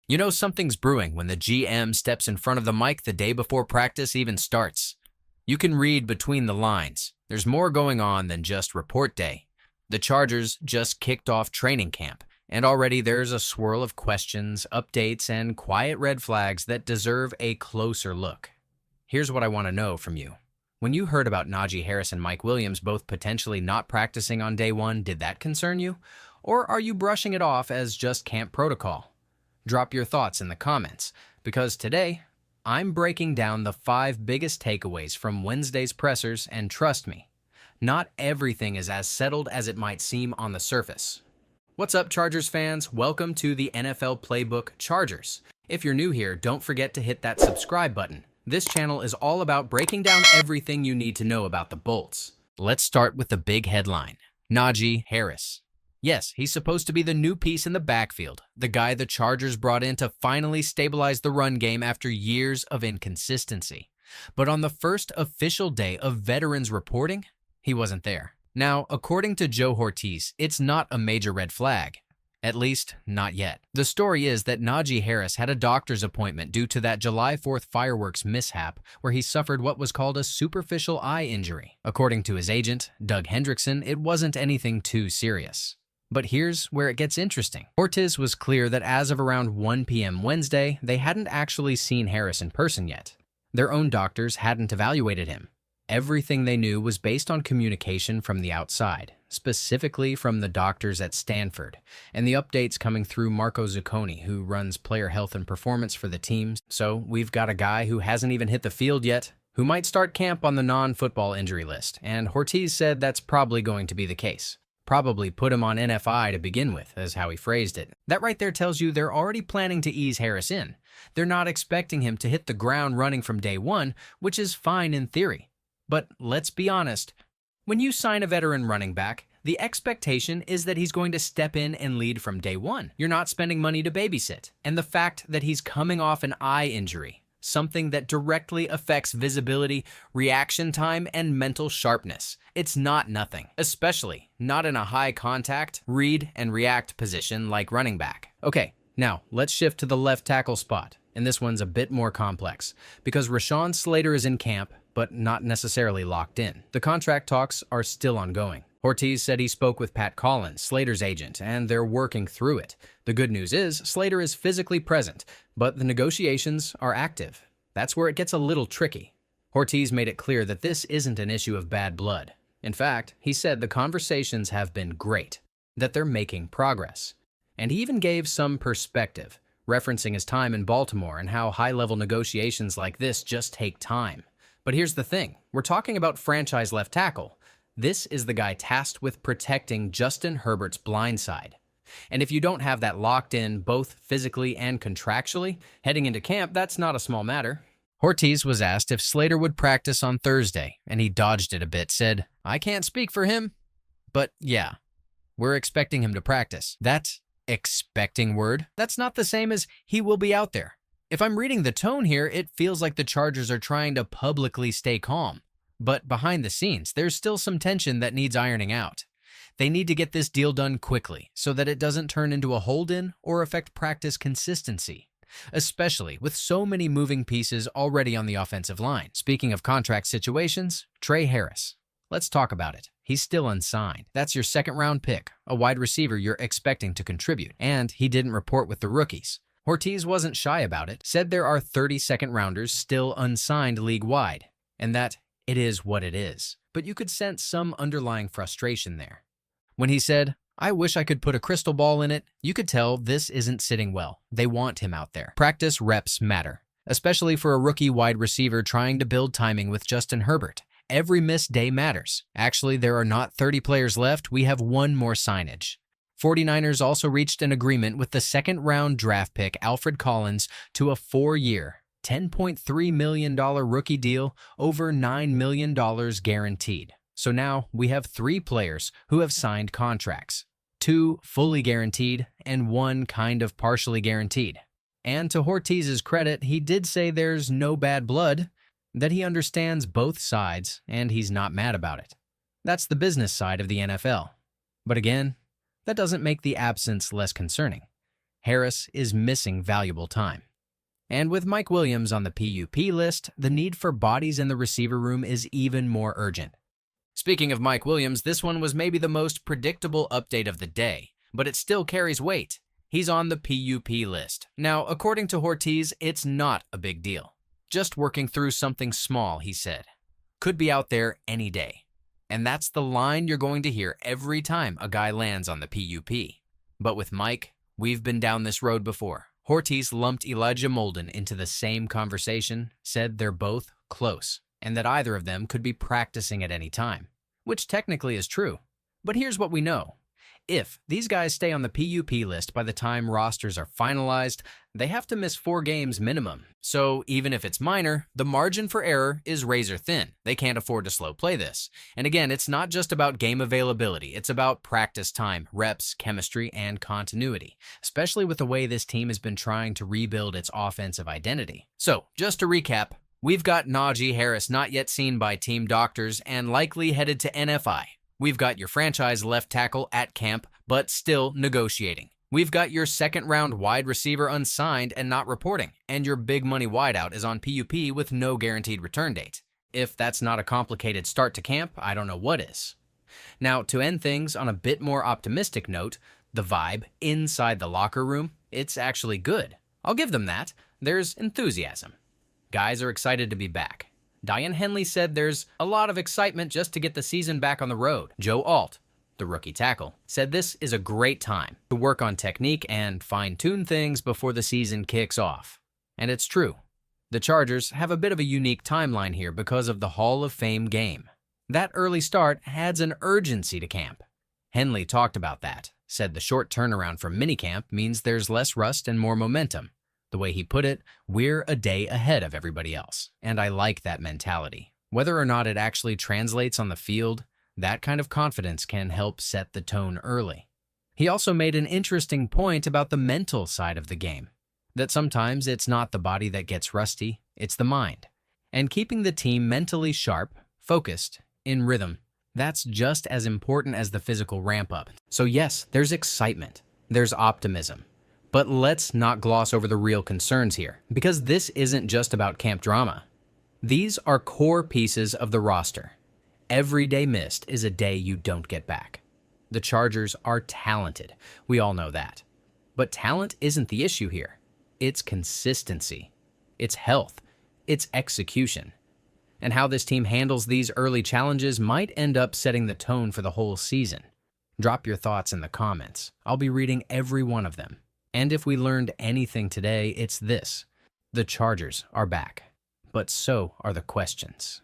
You know something's brewing when the GM steps in front of the mic the day before practice even starts. You can read between the lines. There's more going on than just report day. The Chargers just kicked off training camp, and already there's a swirl of questions, updates, and quiet red flags that deserve a closer look. Here's what I want to know from you. When you heard about Najee Harris and Mike Williams both potentially not practicing on day one, did that concern you? Or are you brushing it off as just camp protocol? Drop your thoughts in the comments, because today, I'm breaking down the 5 biggest takeaways from Wednesday's pressers, and trust me, not everything is as settled as it might seem on the surface. What's up, Chargers fans? Welcome to the NFL Playbook Chargers. If you're new here, don't forget to hit that subscribe button. This channel is all about breaking down everything you need to know about the Bolts. Let's start with the big headline. Najee Harris. Yes, he's supposed to be the new piece in the backfield, the guy the Chargers brought in to finally stabilize the run game after years of inconsistency. But on the first official day of veterans reporting, he wasn't there. Now, according to Joe Hortiz, it's not a major red flag. At least, not yet. The story is that Najee Harris had a doctor's appointment due to that July 4th fireworks mishap where he suffered what was called a superficial eye injury. According to his agent, Doug Hendrickson, it wasn't anything too serious. But here's where it gets interesting. Hortiz was clear that as of around 1 p.m. Wednesday, they hadn't actually seen Harris in person yet. Their own doctors hadn't evaluated him. Everything they knew was based on communication from the outside, specifically from the doctors at Stanford, and the updates coming through Marco Zucconi, who runs player health and performance for the team. So we've got a guy who hasn't even hit the field yet, who might start camp on the non-football injury list, and Hortiz said that's probably going to be the case. Probably put him on NFI to begin with, is how he phrased it. That right there tells you they're already planning to ease Harris in. They're not expecting him to hit the ground running from day one, which is fine in theory. But let's be honest, when you sign a veteran running back, the expectation is that he's going to step in and lead from day one. You're not spending money to babysit. And the fact that he's coming off an eye injury, something that directly affects visibility, reaction time, and mental sharpness. It's not nothing, especially not in a high contact, read and react position like running back. Okay, now let's shift to the left tackle spot. And this one's a bit more complex because Rashawn Slater is in camp, but not necessarily locked in. The contract talks are still ongoing. Hortiz said he spoke with Pat Collins, Slater's agent, and they're working through it. The good news is Slater is physically present, but the negotiations are active. That's where it gets a little tricky. Hortiz made it clear that this isn't an issue of bad blood. In fact, he said the conversations have been great, that they're making progress. And he even gave some perspective, referencing his time in Baltimore and how high-level negotiations like this just take time. But here's the thing, we're talking about franchise left tackle. This is the guy tasked with protecting Justin Herbert's blind side. And if you don't have that locked in both physically and contractually, heading into camp, that's not a small matter. Hortiz was asked if Slater would practice on Thursday, and he dodged it a bit, said, "I can't speak for him, but yeah, we're expecting him to practice." That expecting word, that's not the same as he will be out there. If I'm reading the tone here, it feels like the Chargers are trying to publicly stay calm. But behind the scenes, there's still some tension that needs ironing out. They need to get this deal done quickly so that it doesn't turn into a hold-in or affect practice consistency, especially with so many moving pieces already on the offensive line. Speaking of contract situations, Tre Harris. Let's talk about it. He's still unsigned. That's your second-round pick, a wide receiver you're expecting to contribute, and he didn't report with the rookies. Hortiz wasn't shy about it, said there are 30 second-rounders still unsigned league-wide, and that it is what it is. But you could sense some underlying frustration there. When he said, "I wish I could put a crystal ball in it," you could tell this isn't sitting well. They want him out there. Practice reps matter, especially for a rookie wide receiver trying to build timing with Justin Herbert. Every missed day matters. Actually, there are not 30 players left. We have one more signage. 49ers also reached an agreement with the second-round draft pick Alfred Collins to a 4-year, $10.3 million rookie deal, over $9 million guaranteed. So now we have 3 players who have signed contracts, 2 fully guaranteed and 1 kind of partially guaranteed. And to Hortiz's credit, he did say there's no bad blood, that he understands both sides and he's not mad about it. That's the business side of the NFL. But again, that doesn't make the absence less concerning. Harris is missing valuable time. And with Mike Williams on the PUP list, the need for bodies in the receiver room is even more urgent. Speaking of Mike Williams, this one was maybe the most predictable update of the day, but it still carries weight. He's on the PUP list. Now, according to Hortiz, it's not a big deal. Just working through something small, he said. Could be out there any day. And that's the line you're going to hear every time a guy lands on the PUP. But with Mike, we've been down this road before. Hortiz lumped Elijah Molden into the same conversation, said they're both close, and that either of them could be practicing at any time, which technically is true. But here's what we know. If these guys stay on the PUP list by the time rosters are finalized, they have to miss 4 games minimum. So even if it's minor, the margin for error is razor thin. They can't afford to slow play this. And again, it's not just about game availability. It's about practice time, reps, chemistry, and continuity, especially with the way this team has been trying to rebuild its offensive identity. So just to recap, we've got Najee Harris not yet seen by team doctors and likely headed to NFI. We've got your franchise left tackle at camp, but still negotiating. We've got your second-round wide receiver unsigned and not reporting, and your big money wideout is on PUP with no guaranteed return date. If that's not a complicated start to camp, I don't know what is. Now, to end things on a bit more optimistic note, the vibe inside the locker room, it's actually good. I'll give them that. There's enthusiasm. Guys are excited to be back. Diane Henley said there's a lot of excitement just to get the season back on the road. Joe Alt, the rookie tackle, said this is a great time to work on technique and fine-tune things before the season kicks off. And it's true. The Chargers have a bit of a unique timeline here because of the Hall of Fame game. That early start adds an urgency to camp. Henley talked about that, said the short turnaround from minicamp means there's less rust and more momentum. The way he put it, we're a day ahead of everybody else, and I like that mentality. Whether or not it actually translates on the field, that kind of confidence can help set the tone early. He also made an interesting point about the mental side of the game, that sometimes it's not the body that gets rusty, it's the mind. And keeping the team mentally sharp, focused, in rhythm, that's just as important as the physical ramp-up. So yes, there's excitement, there's optimism. But let's not gloss over the real concerns here, because this isn't just about camp drama. These are core pieces of the roster. Every day missed is a day you don't get back. The Chargers are talented. We all know that. But talent isn't the issue here. It's consistency. It's health. It's execution. And how this team handles these early challenges might end up setting the tone for the whole season. Drop your thoughts in the comments. I'll be reading every one of them. And if we learned anything today, it's this. The Chargers are back, but so are the questions.